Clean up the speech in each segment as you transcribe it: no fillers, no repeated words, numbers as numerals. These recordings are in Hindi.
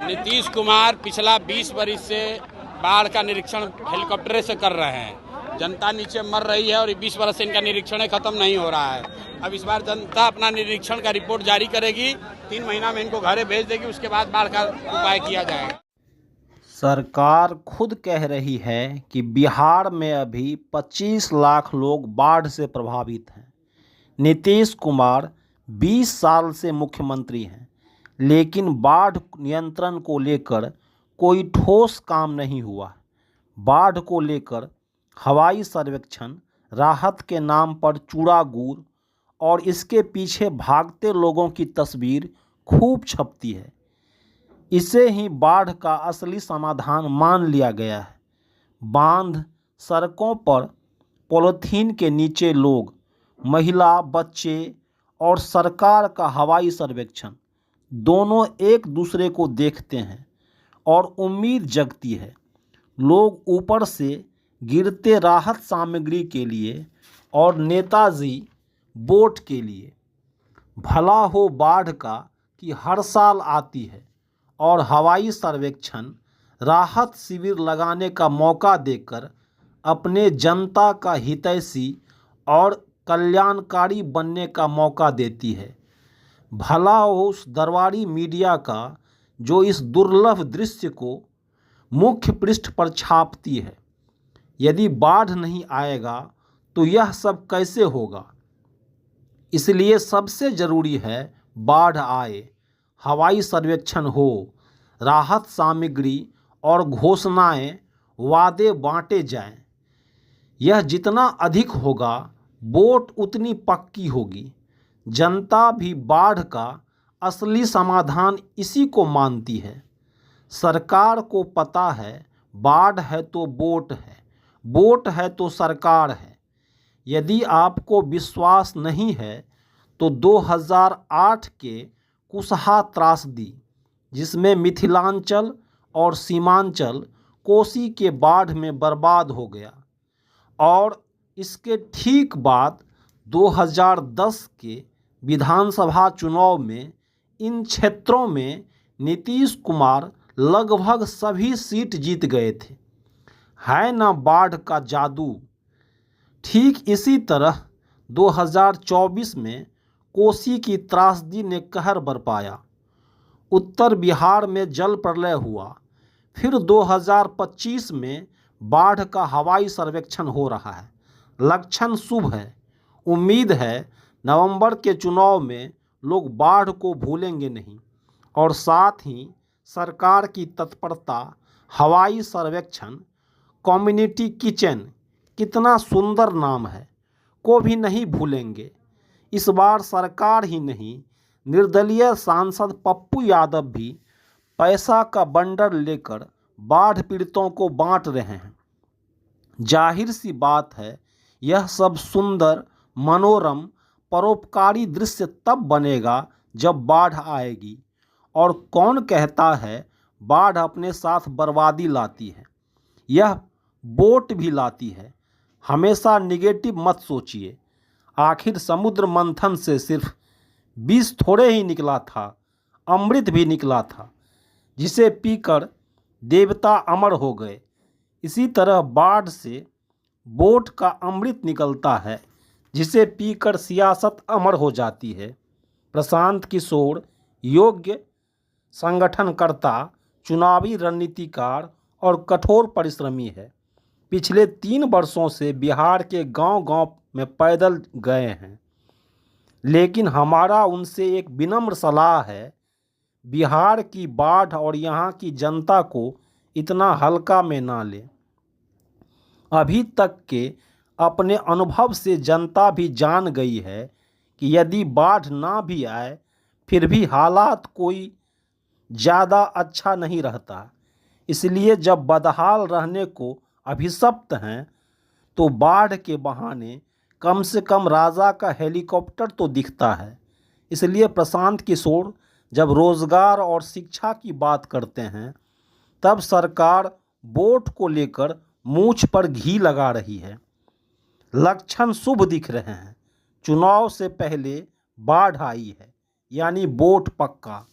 नीतीश कुमार पिछला 20 वर्ष से बाढ़ का निरीक्षण हेलीकॉप्टर से कर रहे हैं। जनता नीचे मर रही है और 20 वर्ष से इनका निरीक्षण खत्म नहीं हो रहा है। अब इस बार जनता अपना निरीक्षण का रिपोर्ट जारी करेगी, 3 महीना में इनको घरे भेज देगी, उसके बाद बाढ़ का उपाय किया जाएगा। सरकार खुद कह रही है कि बिहार में अभी 25 लाख लोग बाढ़ से प्रभावित हैं। नीतीश कुमार 20 साल से मुख्यमंत्री हैं, लेकिन बाढ़ नियंत्रण को लेकर कोई ठोस काम नहीं हुआ। बाढ़ को लेकर हवाई सर्वेक्षण, राहत के नाम पर चूड़ा गुड़ और इसके पीछे भागते लोगों की तस्वीर खूब छपती है। इसे ही बाढ़ का असली समाधान मान लिया गया है। बांध, सड़कों पर पॉलीथीन के नीचे लोग, महिला, बच्चे और सरकार का हवाई सर्वेक्षण दोनों एक दूसरे को देखते हैं और उम्मीद जगती है। लोग ऊपर से गिरते राहत सामग्री के लिए और नेताजी बोट के लिए। भला हो बाढ़ का कि हर साल आती है और हवाई सर्वेक्षण राहत शिविर लगाने का मौका देकर अपने जनता का हितैषी और कल्याणकारी बनने का मौका देती है। भला हो उस दरबारी मीडिया का जो इस दुर्लभ दृश्य को मुख्य पृष्ठ पर छापती है। यदि बाढ़ नहीं आएगा तो यह सब कैसे होगा? इसलिए सबसे ज़रूरी है बाढ़ आए, हवाई सर्वेक्षण हो, राहत सामग्री और घोषणाएं, वादे बांटे जाएं। यह जितना अधिक होगा, वोट उतनी पक्की होगी। जनता भी बाढ़ का असली समाधान इसी को मानती है। सरकार को पता है बाढ़ है तो वोट है, वोट है तो सरकार है। यदि आपको विश्वास नहीं है तो 2008 के कुशहा त्रासदी, जिसमें मिथिलांचल और सीमांचल कोसी के बाढ़ में बर्बाद हो गया, और इसके ठीक बाद 2010 के विधानसभा चुनाव में इन क्षेत्रों में नीतीश कुमार लगभग सभी सीट जीत गए थे। है ना बाढ़ का जादू? ठीक इसी तरह 2024 में कोसी की त्रासदी ने कहर बरपाया। उत्तर बिहार में जल प्रलय हुआ। फिर 2025 में बाढ़ का हवाई सर्वेक्षण हो रहा है। लक्षण शुभ है। उम्मीद है नवंबर के चुनाव में लोग बाढ़ को भूलेंगे नहीं। और साथ ही सरकार की तत्परता, हवाई सर्वेक्षण, कम्युनिटी किचन, कितना सुंदर नाम है, को भी नहीं भूलेंगे। इस बार सरकार ही नहीं, निर्दलीय सांसद पप्पू यादव भी पैसा का बंडल लेकर बाढ़ पीड़ितों को बांट रहे हैं। जाहिर सी बात है, यह सब सुंदर, मनोरम, परोपकारी दृश्य तब बनेगा जब बाढ़ आएगी। और कौन कहता है बाढ़ अपने साथ बर्बादी लाती है? यह बोट भी लाती है। हमेशा निगेटिव मत सोचिए। आखिर समुद्र मंथन से सिर्फ विष थोड़े ही निकला था, अमृत भी निकला था, जिसे पीकर देवता अमर हो गए। इसी तरह बाढ़ से बोट का अमृत निकलता है, जिसे पीकर सियासत अमर हो जाती है। प्रशांत किशोर योग्य संगठनकर्ता, चुनावी रणनीतिकार और कठोर परिश्रमी है। पिछले 3 वर्षों से बिहार के गांव-गांव में पैदल गए हैं। लेकिन हमारा उनसे एक विनम्र सलाह है, बिहार की बाढ़ और यहाँ की जनता को इतना हल्का में ना लें। अभी तक के अपने अनुभव से जनता भी जान गई है कि यदि बाढ़ ना भी आए फिर भी हालात कोई ज़्यादा अच्छा नहीं रहता। इसलिए जब बदहाल रहने को अभिशप्त हैं तो बाढ़ के बहाने कम से कम राजा का हेलीकॉप्टर तो दिखता है। इसलिए प्रशांत किशोर जब रोज़गार और शिक्षा की बात करते हैं, तब सरकार वोट को लेकर मूंछ पर घी लगा रही है। लक्षण शुभ दिख रहे हैं। चुनाव से पहले बाढ़ आई है, यानी वोट पक्का।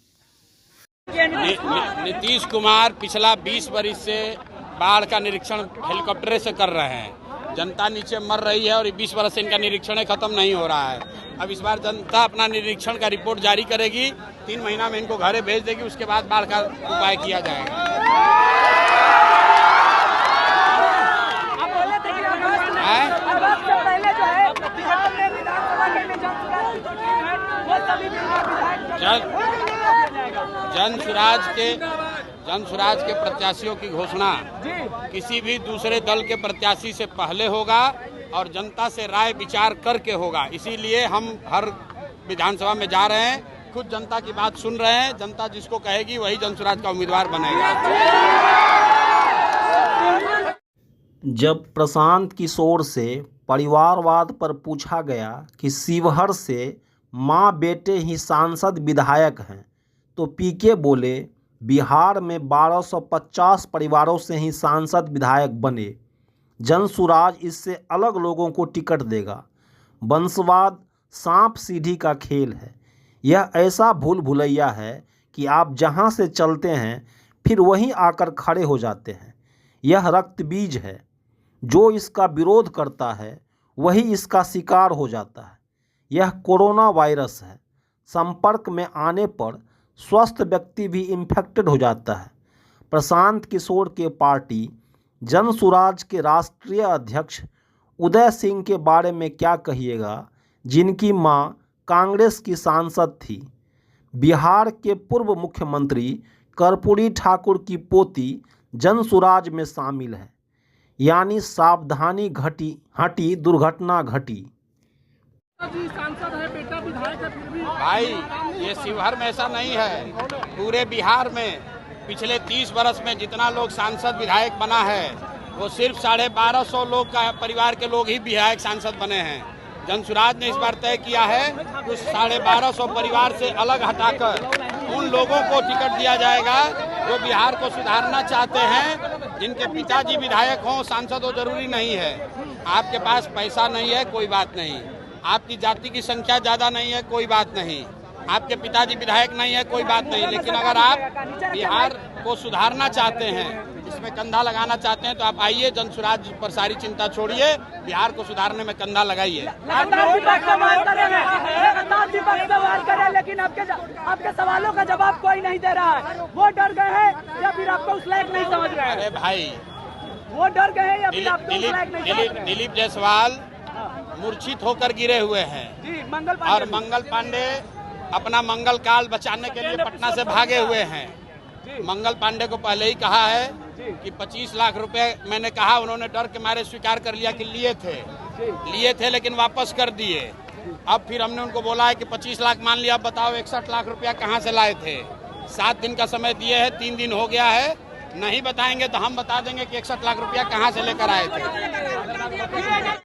नीतीश कुमार पिछला 20 वर्ष से बाढ़ का निरीक्षण हेलीकॉप्टर से कर रहे हैं। जनता नीचे मर रही है और 20 वर्ष से इनका निरीक्षण खत्म नहीं हो रहा है। अब इस बार जनता अपना निरीक्षण का रिपोर्ट जारी करेगी, 3 महीना में इनको घरे भेज देगी, उसके बाद बाढ़ का उपाय किया जाएगा। जन सुराज के प्रत्याशियों की घोषणा किसी भी दूसरे दल के प्रत्याशी से पहले होगा और जनता से राय विचार करके होगा। इसीलिए हम हर विधानसभा में जा रहे हैं, खुद जनता की बात सुन रहे हैं। जनता जिसको कहेगी वही जन सुराज का उम्मीदवार बनेगा। जब प्रशांत किशोर से परिवारवाद पर पूछा गया कि शिवहर से मां बेटे ही सांसद विधायक हैं, तो पीके बोले बिहार में 1250 परिवारों से ही सांसद विधायक बने। जनसुराज इससे अलग लोगों को टिकट देगा। वंशवाद सांप सीढ़ी का खेल है। यह ऐसा भूल भुलैया है कि आप जहां से चलते हैं फिर वहीं आकर खड़े हो जाते हैं। यह रक्त बीज है। जो इसका विरोध करता है वही इसका शिकार हो जाता है। यह कोरोना वायरस है। संपर्क में आने पर स्वस्थ व्यक्ति भी इन्फेक्टेड हो जाता है। प्रशांत किशोर के पार्टी जनसुराज के राष्ट्रीय अध्यक्ष उदय सिंह के बारे में क्या कहिएगा, जिनकी मां कांग्रेस की सांसद थी। बिहार के पूर्व मुख्यमंत्री कर्पूरी ठाकुर की पोती जनसुराज में शामिल है। यानी सावधानी हटी दुर्घटना घटी। सांसद है, बेटा विधायक है, फिर भी भाई ये शिवहर में ऐसा नहीं है। पूरे बिहार में पिछले 30 वर्ष में जितना लोग सांसद विधायक बना है वो सिर्फ 1250 लोग का परिवार के लोग ही विधायक सांसद बने हैं। जनसुराज ने इस बार तय किया है उस 1250 परिवार से अलग हटाकर उन लोगों को टिकट दिया जाएगा जो बिहार को सुधारना चाहते हैं, जिनके पिताजी विधायक हों, सांसद हो, जरूरी नहीं है। आपके पास पैसा नहीं है, कोई बात नहीं। आपकी जाति की संख्या ज़्यादा नहीं है, कोई बात नहीं। आपके पिताजी विधायक नहीं है, कोई बात नहीं। लेकिन अगर आप बिहार को सुधारना चाहते हैं, इसमें कंधा लगाना चाहते हैं, तो आप आइए, जनसुराज पर सारी चिंता छोड़िए, बिहार को सुधारने में कंधा लगाइए। लेकिन आपके सवालों का जवाब कोई नहीं दे रहा है। वो डर गए हैं या फिर आपको उस लायक नहीं समझ रहे हैं? अरे भाई, वो डर गए हैं या फिर आपको उस लायक नहीं समझ रहे हैं? दिलीप जायसवाल मूर्छित होकर गिरे हुए हैं और मंगल पांडे अपना मंगल काल बचाने के लिए पटना से भागे हुए हैं। मंगल पांडे को पहले ही कहा है कि 25 लाख रुपए मैंने कहा, उन्होंने डर के मारे स्वीकार कर लिया कि लिए थे लेकिन वापस कर दिए। अब फिर हमने उनको बोला है कि 25 लाख मान लिया, अब बताओ 61 लाख रुपया कहाँ से लाए थे। 7 दिन का समय दिए हैं, 3 दिन हो गया है। नहीं बताएंगे तो हम बता देंगे कि 61 लाख रुपया कहाँ से लेकर आए थे।